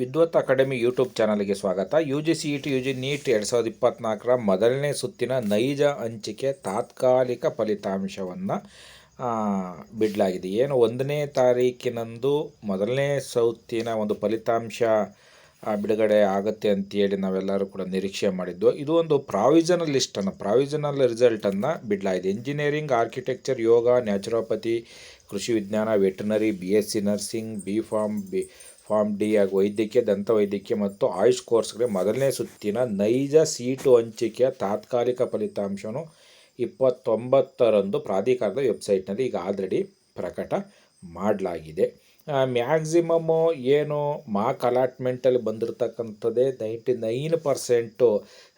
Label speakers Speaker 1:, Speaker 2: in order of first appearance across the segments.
Speaker 1: ವಿದ್ವತ್ academy YouTube ಚಾನಲ್ಗೆ ಸ್ವಾಗತ. UG CET UG NEET 2024ರ ಮೊದಲನೇ ಸುತ್ತಿನ ನೈಜ ಹಂಚಿಕೆ ತಾತ್ಕಾಲಿಕ ಫಲಿತಾಂಶವನ್ನು ಬಿಡಲಾಗಿದೆ. ಏನು 1ನೇ ತಾರೀಕಿನಂದು ಮೊದಲನೇ ಸುತ್ತಿನ ಒಂದು ಫಲಿತಾಂಶ ಬಿಡುಗಡೆ ಆಗುತ್ತೆ ಅಂತೇಳಿ ನಾವೆಲ್ಲರೂ ಕೂಡ ನಿರೀಕ್ಷೆ ಮಾಡಿದ್ದು. ಇದು ಒಂದು ಪ್ರಾವಿಷನಲ್ ರಿಸಲ್ಟನ್ನು ಬಿಡಲಾಗಿದೆ. ಇಂಜಿನಿಯರಿಂಗ್, ಆರ್ಕಿಟೆಕ್ಚರ್, ಯೋಗ, ನ್ಯಾಚುರೋಪತಿ, ಕೃಷಿ ವಿಜ್ಞಾನ, veterinary, BSc nursing, form D ಹಾಗೂ ವೈದ್ಯಕೀಯ, ದಂತವೈದ್ಯಕೀಯ ಮತ್ತು ಆಯುಷ್ ಕೋರ್ಸ್ಗಳಿಗೆ ಮೊದಲನೇ ಸುತ್ತಿನ ನೈಜ ಸೀಟು ಹಂಚಿಕೆಯ ತಾತ್ಕಾಲಿಕ ಫಲಿತಾಂಶವನ್ನು 29ರಂದು ಪ್ರಾಧಿಕಾರದ ವೆಬ್ಸೈಟ್ನಲ್ಲಿ ಈಗ ಆಲ್ರೆಡಿ ಪ್ರಕಟ ಮಾಡಲಾಗಿದೆ. ಮ್ಯಾಕ್ಸಿಮಮ್ಮು ಏನು ಮಾರ್ಕ್ ಅಲಾಟ್ಮೆಂಟಲ್ಲಿ ಬಂದಿರತಕ್ಕಂಥದ್ದೇ 99%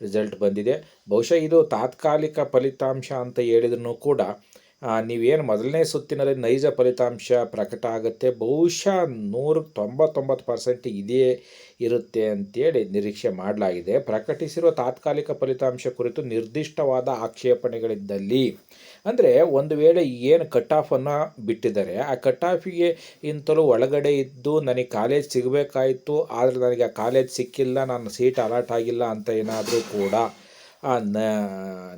Speaker 1: ರಿಸಲ್ಟ್ ಬಂದಿದೆ. ಬಹುಶಃ ಇದು ತಾತ್ಕಾಲಿಕ ಫಲಿತಾಂಶ ಅಂತ ಹೇಳಿದ್ರು ಕೂಡ ನೀವೇನು ಮೊದಲನೇ ಸುತ್ತಿನಲ್ಲಿ ನೈಜ ಫಲಿತಾಂಶ ಪ್ರಕಟ ಆಗುತ್ತೆ, ಬಹುಶಃ 99% ಇದೇ ಇರುತ್ತೆ ಅಂತೇಳಿ ನಿರೀಕ್ಷೆ ಮಾಡಲಾಗಿದೆ. ಪ್ರಕಟಿಸಿರುವ ತಾತ್ಕಾಲಿಕ ಫಲಿತಾಂಶ ಕುರಿತು ನಿರ್ದಿಷ್ಟವಾದ ಆಕ್ಷೇಪಣೆಗಳಿದ್ದಲ್ಲಿ, ಅಂದರೆ ಒಂದು ವೇಳೆ ಏನು ಕಟ್ ಆಫನ್ನು ಬಿಟ್ಟಿದ್ದಾರೆ, ಆ ಕಟ್ ಆಫಿಗೆ ಇಂತಲೂ ಒಳಗಡೆ ಇದ್ದು ನನಗೆ ಕಾಲೇಜ್ ಸಿಗಬೇಕಾಯಿತು, ಆದರೆ ನನಗೆ ಆ ಕಾಲೇಜ್ ಸಿಕ್ಕಿಲ್ಲ, ನನ್ನ ಸೀಟ್ ಅಲಾಟ್ ಆಗಿಲ್ಲ ಅಂತ ಏನಾದರೂ ಕೂಡ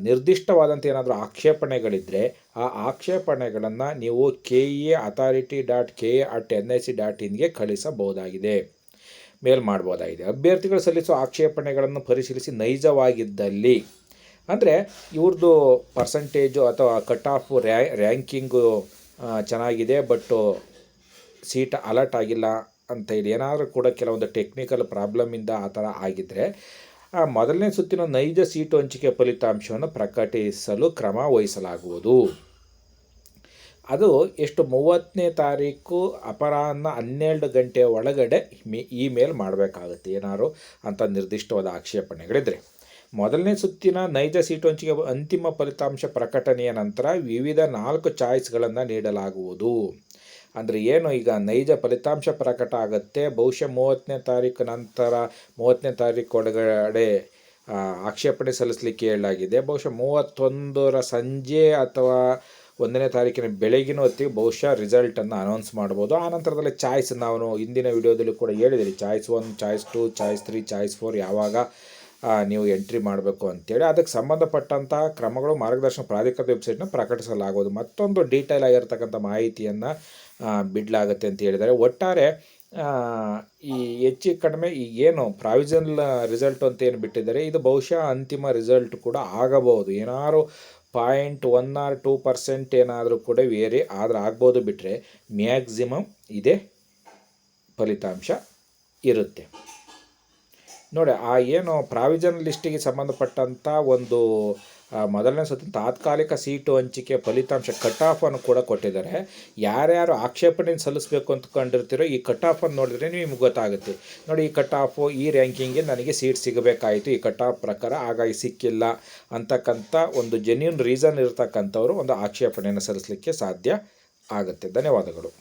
Speaker 1: ನಿರ್ದಿಷ್ಟವಾದಂಥ ಏನಾದರೂ ಆಕ್ಷೇಪಣೆಗಳಿದ್ದರೆ ಆ ಆಕ್ಷೇಪಣೆಗಳನ್ನು ನೀವು KEAauthority.ka@nic.in ಕಳಿಸಬಹುದಾಗಿದೆ, ಮೇಲ್ ಮಾಡ್ಬೋದಾಗಿದೆ. ಅಭ್ಯರ್ಥಿಗಳು ಸಲ್ಲಿಸುವ ಆಕ್ಷೇಪಣೆಗಳನ್ನು ಪರಿಶೀಲಿಸಿ ನೈಜವಾಗಿದ್ದಲ್ಲಿ, ಅಂದರೆ ಇವ್ರದ್ದು ಪರ್ಸಂಟೇಜು ಅಥವಾ ಕಟ್ ಆಫ್ ರ್ಯಾಂಕಿಂಗು ಚೆನ್ನಾಗಿದೆ ಬಟ್ಟು ಸೀಟ್ ಅಲರ್ಟ್ ಆಗಿಲ್ಲ ಅಂತ ಹೇಳಿ ಏನಾದರೂ ಕೂಡ ಕೆಲವೊಂದು ಟೆಕ್ನಿಕಲ್ ಪ್ರಾಬ್ಲಮಿಂದ ಆ ಥರ ಆಗಿದ್ದರೆ ಮೊದಲನೇ ಸುತ್ತಿನ ನೈಜ ಸೀಟು ಹಂಚಿಕೆ ಫಲಿತಾಂಶವನ್ನು ಪ್ರಕಟಿಸಲು ಕ್ರಮ ವಹಿಸಲಾಗುವುದು. ಅದು ಎಷ್ಟು 30ನೇ ತಾರೀಕು ಅಪರಾಹ್ನ 12 ಗಂಟೆಯ ಒಳಗಡೆ ಇಮೇಲ್ ಮಾಡಬೇಕಾಗುತ್ತೆ ಏನಾದ್ರು ಅಂತ ನಿರ್ದಿಷ್ಟವಾದ ಆಕ್ಷೇಪಣೆಗಳಿದ್ದರೆ. ಮೊದಲನೇ ಸುತ್ತಿನ ನೈಜ ಸೀಟು ಹಂಚಿಕೆ ಅಂತಿಮ ಫಲಿತಾಂಶ ಪ್ರಕಟಣೆಯ ನಂತರ ವಿವಿಧ 4 ಚಾಯ್ಸ್ಗಳನ್ನು ನೀಡಲಾಗುವುದು. ಅಂದರೆ ಏನು ಈಗ ನೈಜ ಫಲಿತಾಂಶ ಪ್ರಕಟ ಆಗುತ್ತೆ, ಬಹುಶಃ 30ನೇ ತಾರೀಕು ನಂತರ 30ನೇ ತಾರೀಕು ಒಳಗಡೆ ಆಕ್ಷೇಪಣೆ ಸಲ್ಲಿಸಲಿಕ್ಕೆ ಹೇಳಲಾಗಿದೆ. ಬಹುಶಃ 31ರ ಸಂಜೆ ಅಥವಾ 1ನೇ ತಾರೀಕಿನ ಬೆಳಗಿನ ಹೊತ್ತಿಗೆ ಬಹುಶಃ ರಿಸಲ್ಟನ್ನು ಅನೌನ್ಸ್ ಮಾಡ್ಬೋದು. ಆ ನಂತರದಲ್ಲಿ ಚಾಯ್ಸ್ ನಾವು ಹಿಂದಿನ ವಿಡಿಯೋದಲ್ಲಿ ಕೂಡ ಹೇಳಿದ್ದೀರಿ, ಚಾಯ್ಸ್ 1, ಚಾಯ್ಸ್ 2, ಚಾಯ್ಸ್ 3, ಚಾಯ್ಸ್ 4 ಯಾವಾಗ ನೀವು ಎಂಟ್ರಿ ಮಾಡಬೇಕು ಅಂತೇಳಿ ಅದಕ್ಕೆ ಸಂಬಂಧಪಟ್ಟಂಥ ಕ್ರಮಗಳು ಮಾರ್ಗದರ್ಶನ ಪ್ರಾಧಿಕಾರದ ವೆಬ್ಸೈಟ್ನ ಪ್ರಕಟಿಸಲಾಗುವುದು. ಮತ್ತೊಂದು ಡೀಟೇಲ್ ಆಗಿರ್ತಕ್ಕಂಥ ಮಾಹಿತಿಯನ್ನು ಬಿಡಲಾಗುತ್ತೆ ಅಂತ ಹೇಳಿದ್ದಾರೆ. ಒಟ್ಟಾರೆ ಈ ಹೆಚ್ಚು ಕಡಿಮೆ ಈಗೇನು ಪ್ರಾವಿಷನಲ್ ರಿಸಲ್ಟ್ ಅಂತ ಏನು ಬಿಟ್ಟಿದ್ದಾರೆ, ಇದು ಬಹುಶಃ ಅಂತಿಮ ರಿಸಲ್ಟ್ ಕೂಡ ಆಗಬಹುದು. ಏನಾದ್ರು 0.1 or 2% ಏನಾದರೂ ಕೂಡ ವೇರಿ ಆದರೆ ಆಗ್ಬೋದು, ಬಿಟ್ಟರೆ ಮ್ಯಾಕ್ಸಿಮಮ್ ಇದೇ ಫಲಿತಾಂಶ ಇರುತ್ತೆ. ನೋಡಿ, ಆ ಏನು ಪ್ರಾವಿಷನಲ್ ಲಿಸ್ಟಿಗೆ ಸಂಬಂಧಪಟ್ಟಂಥ ಒಂದು ಮೊದಲನೇ ಸುತ್ತಿನ ತಾತ್ಕಾಲಿಕ ಸೀಟು ಹಂಚಿಕೆ ಫಲಿತಾಂಶ ಕಟ್ ಆಫನ್ನು ಕೂಡ ಕೊಟ್ಟಿದ್ದಾರೆ. ಯಾರ್ಯಾರು ಆಕ್ಷೇಪಣೆ ಸಲ್ಲಿಸಬೇಕು ಅಂದ್ಕೊಂಡಿರ್ತೀರೋ ಈ ಕಟ್ ಆಫನ್ನು ನೋಡಿದ್ರೆ ನಿಮಗೆ ಗೊತ್ತಾಗುತ್ತೆ. ನೋಡಿ, ಈ ಕಟ್ ಆಫು ಈ ರ್ಯಾಂಕಿಂಗ್ಗೆ ನನಗೆ ಸೀಟ್ ಸಿಗಬೇಕಾಯಿತು, ಈ ಕಟ್ ಆಫ್ ಪ್ರಕಾರ ಹಾಗಾಗಿ ಸಿಕ್ಕಿಲ್ಲ ಅಂತಕ್ಕಂಥ ಒಂದು ಜೆನ್ಯೂನ್ ರೀಸನ್ ಇರತಕ್ಕಂಥವ್ರು ಒಂದು ಆಕ್ಷೇಪಣೆಯನ್ನು ಸಲ್ಲಿಸಲಿಕ್ಕೆ ಸಾಧ್ಯ ಆಗುತ್ತೆ. ಧನ್ಯವಾದಗಳು.